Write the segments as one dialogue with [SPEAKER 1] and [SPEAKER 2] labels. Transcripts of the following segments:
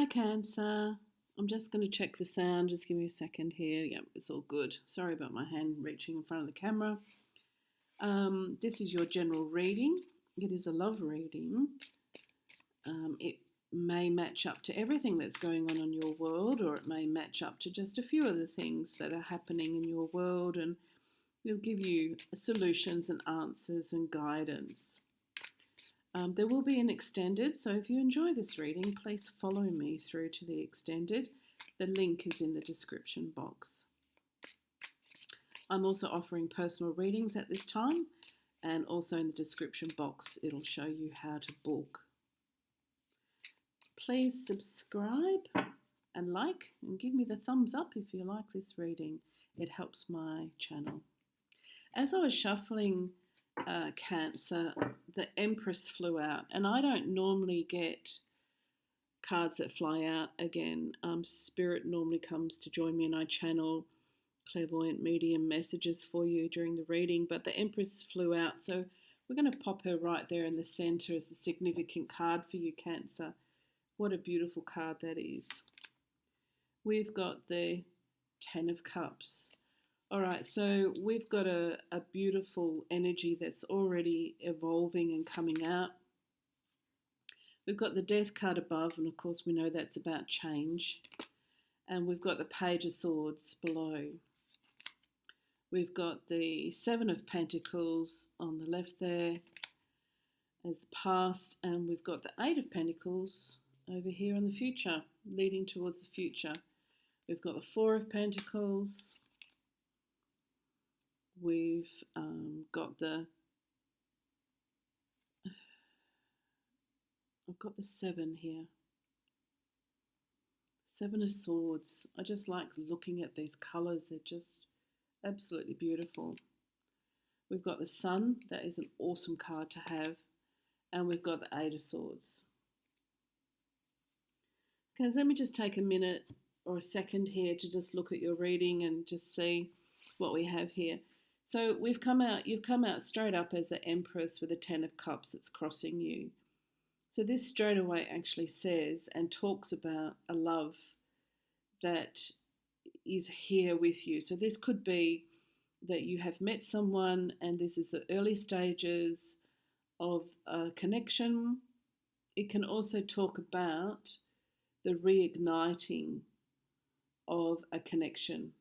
[SPEAKER 1] Hi, Cancer. I'm just going to check the sound. Just give me a second here. Yep, it's all good. Sorry about my hand reaching in front of the camera. This is your general reading. It is a love reading. It may match up to everything that's going on in your world, or it may match up to just a few of the things that are happening in your world, and it'll give you solutions and answers and guidance. There will be an extended, so if you enjoy this reading, please follow me through to the extended. The link is in the description box. I'm also offering personal readings at this time, and also in the description box it'll show you how to book. Please subscribe and like and give me the thumbs up if you like this reading. It helps my channel. As I was shuffling Cancer, the Empress flew out, and I don't normally get cards that fly out again. Spirit normally comes to join me, and I channel clairvoyant medium messages for you during the reading, but the Empress flew out, so we're going to pop her right there in the center as a significant card for you, Cancer. What a beautiful card that is. We've got the Ten of Cups. All right, so we've got a beautiful energy that's already evolving and coming out. We've got the Death card above, and of course we know that's about change. And we've got the Page of Swords below. We've got the Seven of Pentacles on the left there as the past, and we've got the Eight of Pentacles over here in the future, leading towards the future. We've got the Four of Pentacles. We've got I've got the Seven here. Seven of Swords. I just like looking at these colours. They're just absolutely beautiful. We've got the Sun. That is an awesome card to have. And we've got the Eight of Swords. Okay, so let me just take a minute or a second here to just look at your reading and just see what we have here. So you've come out straight up as the Empress with the Ten of Cups that's crossing you. So this straight away actually says and talks about a love that is here with you. So this could be that you have met someone and this is the early stages of a connection. It can also talk about the reigniting of a connection.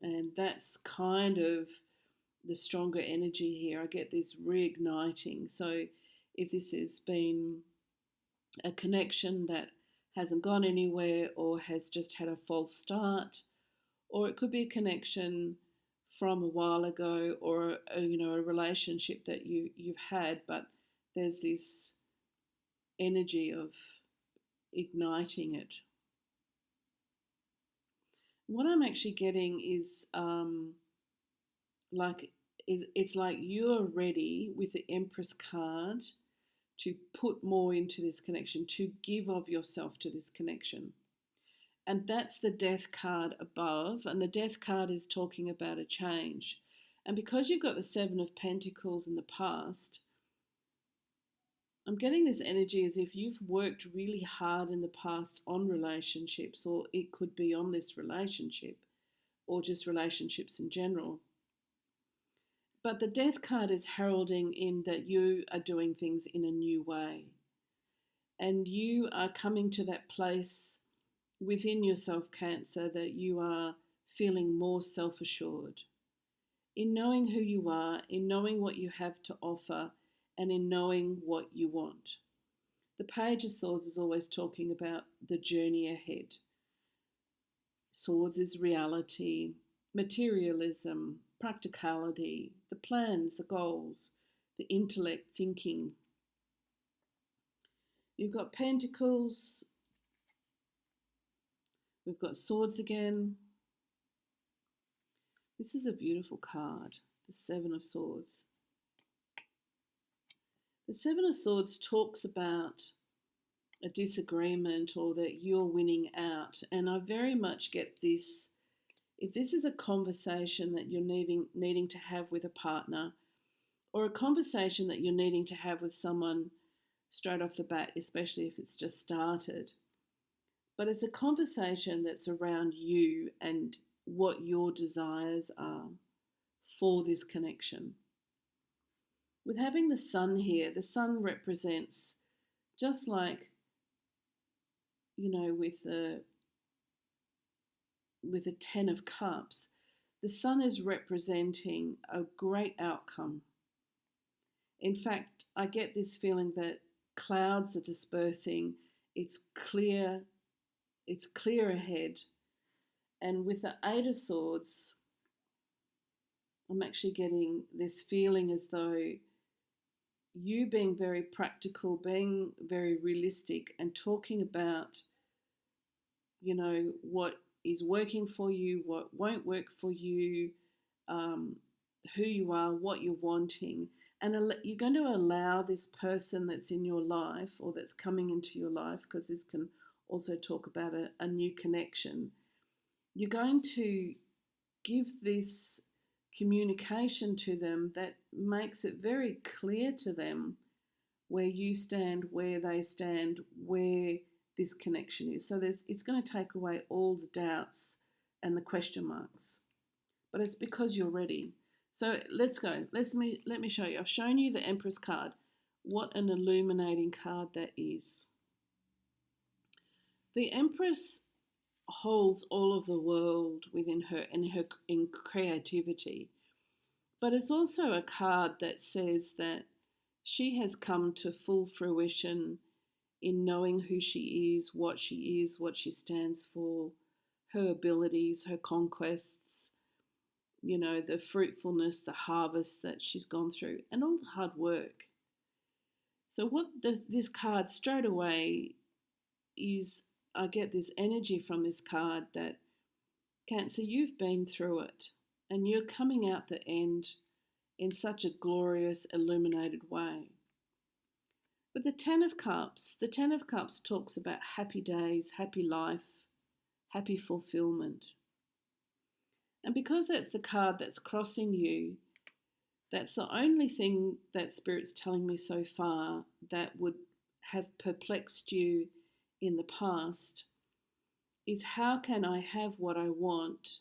[SPEAKER 1] And that's kind of the stronger energy here. I get this reigniting. So if this has been a connection that hasn't gone anywhere or has just had a false start, or it could be a connection from a while ago, or a relationship that you've had, but there's this energy of igniting it. What I'm actually getting is it's like you're ready with the Empress card to put more into this connection, to give of yourself to this connection. And that's the Death card above, and the Death card is talking about a change. And because you've got the Seven of Pentacles in the past, I'm getting this energy as if you've worked really hard in the past on relationships, or it could be on this relationship, or just relationships in general. But the Death card is heralding in that you are doing things in a new way. And you are coming to that place within yourself, Cancer, that you are feeling more self-assured. In knowing who you are, in knowing what you have to offer, and in knowing what you want. The Page of Swords is always talking about the journey ahead. Swords is reality, materialism, practicality, the plans, the goals, the intellect, thinking. You've got Pentacles. We've got Swords again. This is a beautiful card, the Seven of Swords. The Seven of Swords talks about a disagreement or that you're winning out. And I very much get this. If this is a conversation that you're needing to have with a partner, or a conversation that you're needing to have with someone straight off the bat, especially if it's just started, but it's a conversation that's around you and what your desires are for this connection. With having the sun here, the sun represents, just like, with the 10 of cups, the sun is representing a great outcome. In fact, I get this feeling that clouds are dispersing, it's clear ahead. And with the Eight of Swords, I'm actually getting this feeling as though you being very practical, being very realistic, and talking about, what is working for you, what won't work for you, who you are, what you're wanting. And you're going to allow this person that's in your life or that's coming into your life, because this can also talk about a new connection. You're going to give this communication to them that makes it very clear to them where you stand, where they stand, where this connection is. So it's going to take away all the doubts and the question marks. But it's because you're ready. So let's go. Let me show you. I've shown you the Empress card. What an illuminating card that is. The Empress holds all of the world within her in creativity. But it's also a card that says that she has come to full fruition in knowing who she is, what she stands for, her abilities, her conquests, the fruitfulness, the harvest that she's gone through, and all the hard work. So what this card straight away is, I get this energy from this card that, Cancer, you've been through it, and you're coming out the end in such a glorious, illuminated way. But the Ten of Cups talks about happy days, happy life, happy fulfillment. And because that's the card that's crossing you, that's the only thing that Spirit's telling me so far that would have perplexed you in the past, is how can I have what I want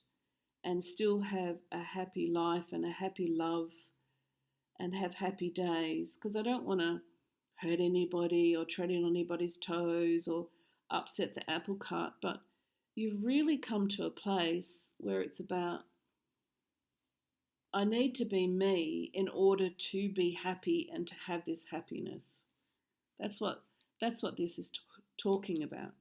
[SPEAKER 1] and still have a happy life and a happy love and have happy days? Because I don't want to hurt anybody or tread on anybody's toes or upset the apple cart. But you've really come to a place where it's about, I need to be me in order to be happy and to have this happiness. That's what this is talking about.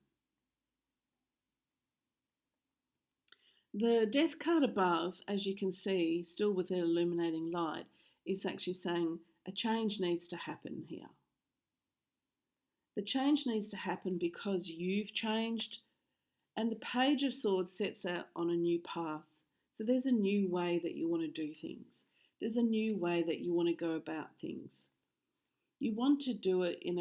[SPEAKER 1] The Death card above, as you can see, still with the illuminating light, is actually saying a change needs to happen here. The change needs to happen because you've changed, and the Page of Swords sets out on a new path. So there's a new way that you want to do things. There's a new way that you want to go about things. You want to do it in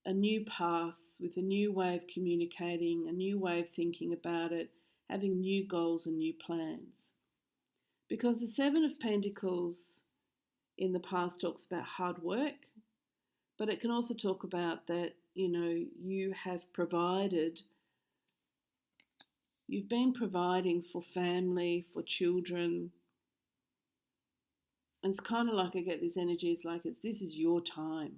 [SPEAKER 1] a new path, with a new way of communicating, a new way of thinking about it, having new goals and new plans. Because the Seven of Pentacles in the past talks about hard work, but it can also talk about that, you have provided, you've been providing for family, for children. And it's kind of like I get this energy, it's like this is your time.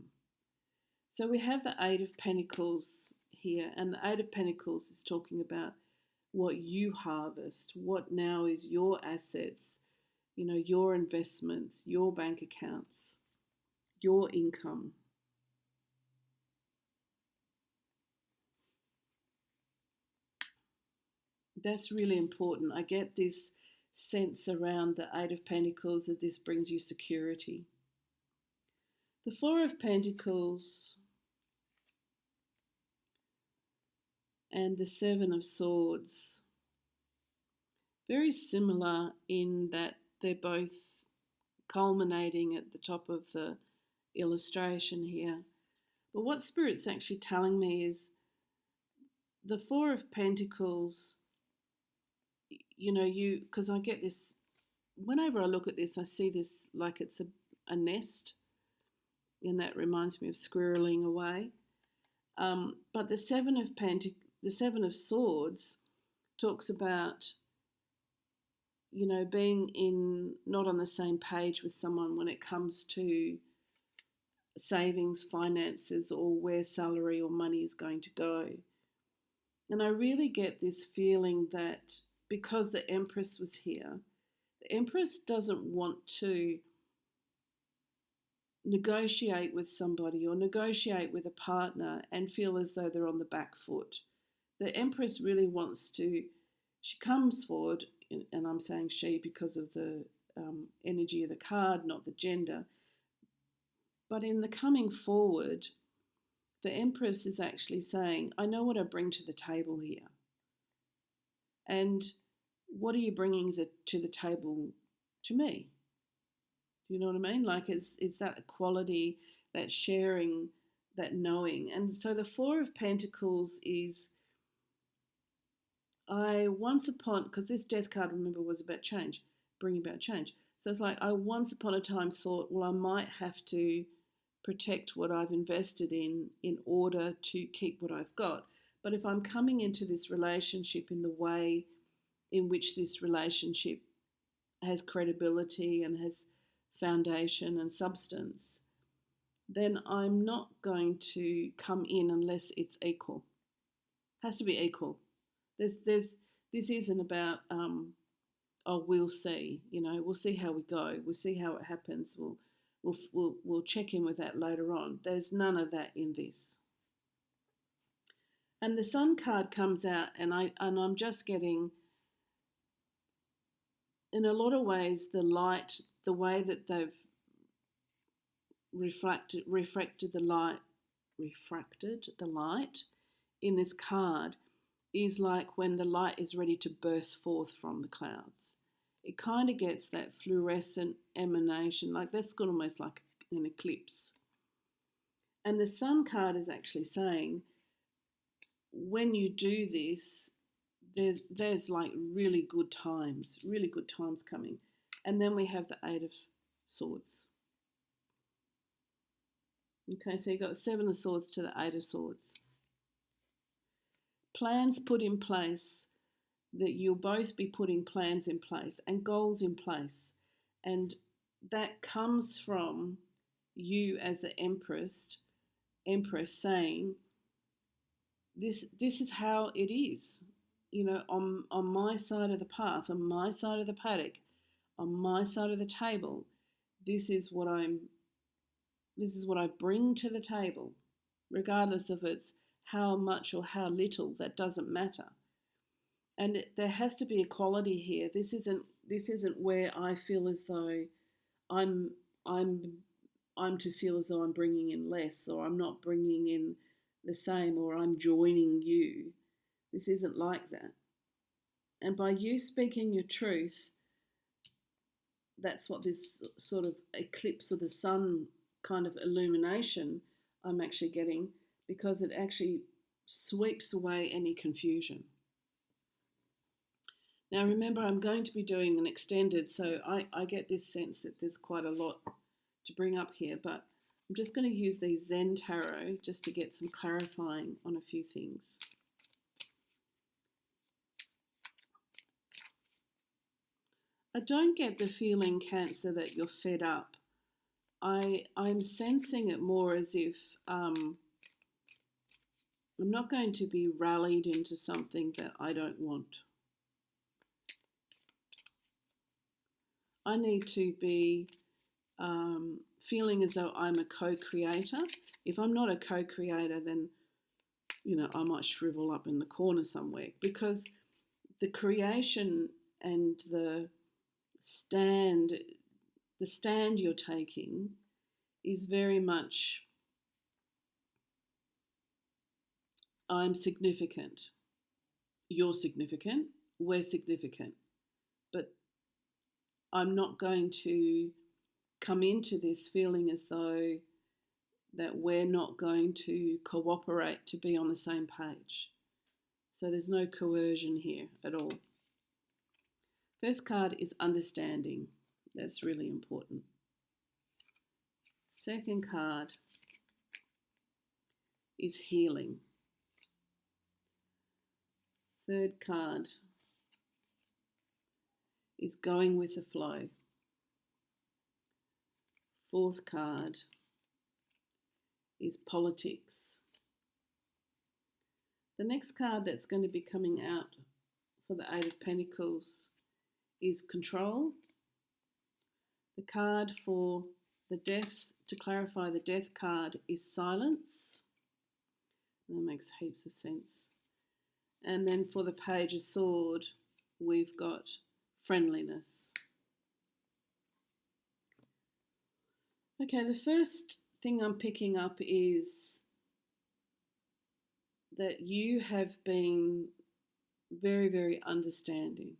[SPEAKER 1] So we have the Eight of Pentacles here, and the Eight of Pentacles is talking about what you harvest, what now is your assets, your investments, your bank accounts, your income. That's really important. I get this sense around the Eight of Pentacles that this brings you security. The Four of Pentacles and the Seven of Swords, very similar in that they're both culminating at the top of the illustration here. But what Spirit's actually telling me is the Four of Pentacles, because I get this, whenever I look at this, I see this like it's a nest, and that reminds me of squirreling away. But the Seven of Swords talks about, being not on the same page with someone when it comes to savings, finances, or where salary or money is going to go. And I really get this feeling that because the Empress was here, the Empress doesn't want to negotiate with somebody or negotiate with a partner and feel as though they're on the back foot. The Empress really wants to, she comes forward, and I'm saying she because of the energy of the card, not the gender. But in the coming forward, the Empress is actually saying, I know what I bring to the table here. And what are you bringing to the table to me? Do you know what I mean? Like it's that equality, that sharing, that knowing. And so the Four of Pentacles is, I once upon, because this Death card, remember, was about change, bringing about change. So it's like I once upon a time thought, well, I might have to protect what I've invested in order to keep what I've got. But if I'm coming into this relationship in the way in which this relationship has credibility and has foundation and substance, then I'm not going to come in unless it's equal. It has to be equal. This isn't about oh, we'll see. We'll see how we go. We'll see how it happens. We'll check in with that later on. There's none of that in this. And the Sun card comes out, and I'm just getting, in a lot of ways, the light, the way that they've refracted the light in this card is like when the light is ready to burst forth from the clouds. It kind of gets that fluorescent emanation, like that's almost like an eclipse. And the Sun card is actually saying, when you do this, there's like really good times coming. And then we have the Eight of Swords. Okay, so you've got the Seven of Swords to the Eight of Swords. Plans put in place, that you'll both be putting plans in place and goals in place. And that comes from you as the Empress saying, this is how it is. On my side of the path, on my side of the paddock, on my side of the table, this is what I bring to the table, regardless of it's how much or how little, that doesn't matter. And there has to be equality here. This isn't where I feel as though I'm to feel as though I'm bringing in less, or I'm not bringing in the same, or I'm joining you. This isn't like that. And by you speaking your truth, that's what this sort of eclipse of the sun kind of illumination I'm actually getting, because it actually sweeps away any confusion. Now remember, I'm going to be doing an extended, so I get this sense that there's quite a lot to bring up here, but I'm just going to use the Zen Tarot just to get some clarifying on a few things. I don't get the feeling, Cancer, that you're fed up. I'm sensing it more as if I'm not going to be rallied into something that I don't want. I need to be feeling as though I'm a co-creator. If I'm not a co-creator, then I might shrivel up in the corner somewhere, because the creation and the stand you're taking is very much, I'm significant, you're significant, we're significant, but I'm not going to come into this feeling as though that we're not going to cooperate to be on the same page. So there's no coercion here at all. First card is understanding. That's really important. Second card is healing. Third card is going with the flow. Fourth card is politics. The next card that's going to be coming out for the Eight of Pentacles is control. The card for the death, to clarify the death card, is silence. That makes heaps of sense. And then for the Page of Sword, we've got friendliness. Okay, the first thing I'm picking up is that you have been very, very understanding.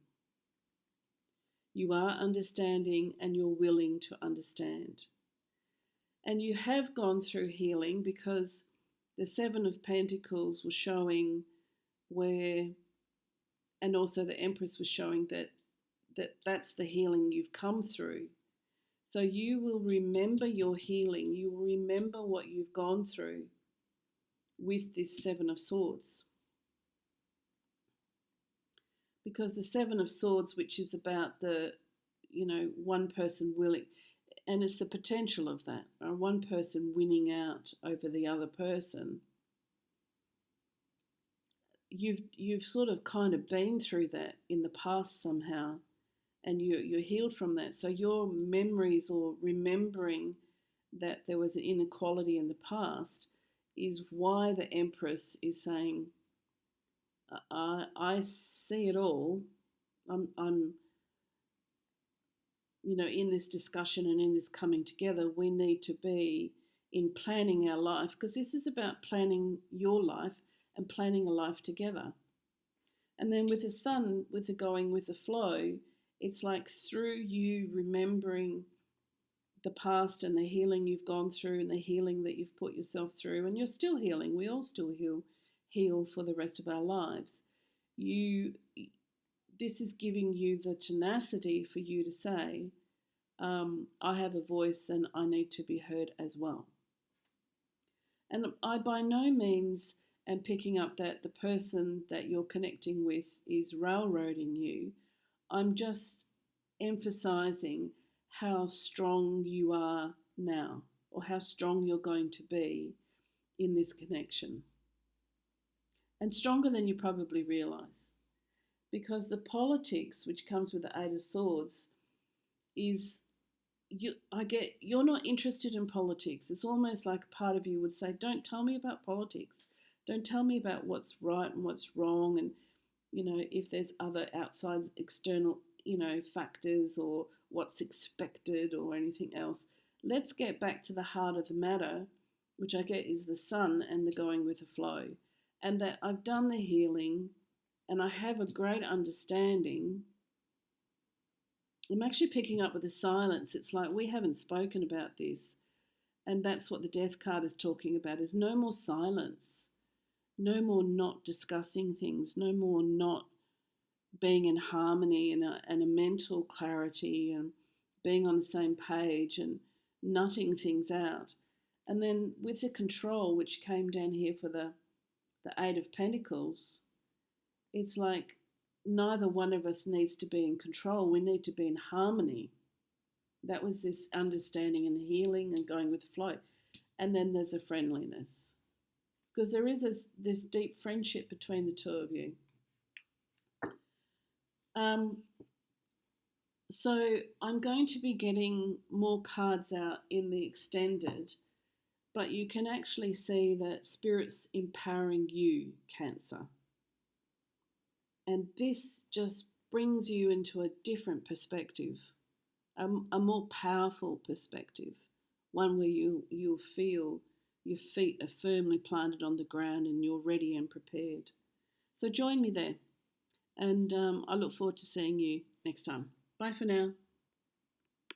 [SPEAKER 1] You are understanding and you're willing to understand. And you have gone through healing, because the Seven of Pentacles was showing where, and also the Empress was showing that's the healing you've come through. So you will remember your healing. You will remember what you've gone through with this Seven of Swords. Because the Seven of Swords, which is about the, one person willing, and it's the potential of that, one person winning out over the other person. You've sort of kind of been through that in the past somehow, and you're healed from that. So your memories, or remembering that there was an inequality in the past, is why the Empress is saying, I see it all. I'm in this discussion and in this coming together, we need to be in planning our life, because this is about planning your life and planning a life together. And then with the Sun, with the going with the flow, it's like through you remembering the past and the healing you've gone through and the healing that you've put yourself through, and you're still healing. We all still heal for the rest of our lives. This is giving you the tenacity for you to say, I have a voice and I need to be heard as well. And I by no means am picking up that the person that you're connecting with is railroading you. I'm just emphasizing how strong you are now, or how strong you're going to be in this connection. And stronger than you probably realize. Because the politics, which comes with the Eight of Swords, is you're not interested in politics. It's almost like a part of you would say, don't tell me about politics. Don't tell me about what's right and what's wrong, and if there's other outside external factors, or what's expected, or anything else. Let's get back to the heart of the matter, which I get is the Sun and the going with the flow, and that I've done the healing and I have a great understanding. I'm actually picking up with the silence. It's like we haven't spoken about this, and that's what the Death card is talking about, is no more silence, no more not discussing things, no more not being in harmony and a mental clarity, and being on the same page and nutting things out. And then with the control, which came down here for the Eight of Pentacles, it's like neither one of us needs to be in control. We need to be in harmony. That was this understanding and healing and going with the flow. And then there's a friendliness, because there is this deep friendship between the two of you. So I'm going to be getting more cards out in the extended, but you can actually see that Spirit's empowering you, Cancer. And this just brings you into a different perspective, a more powerful perspective, one where you'll feel your feet are firmly planted on the ground and you're ready and prepared. So join me there. And I look forward to seeing you next time. Bye for now.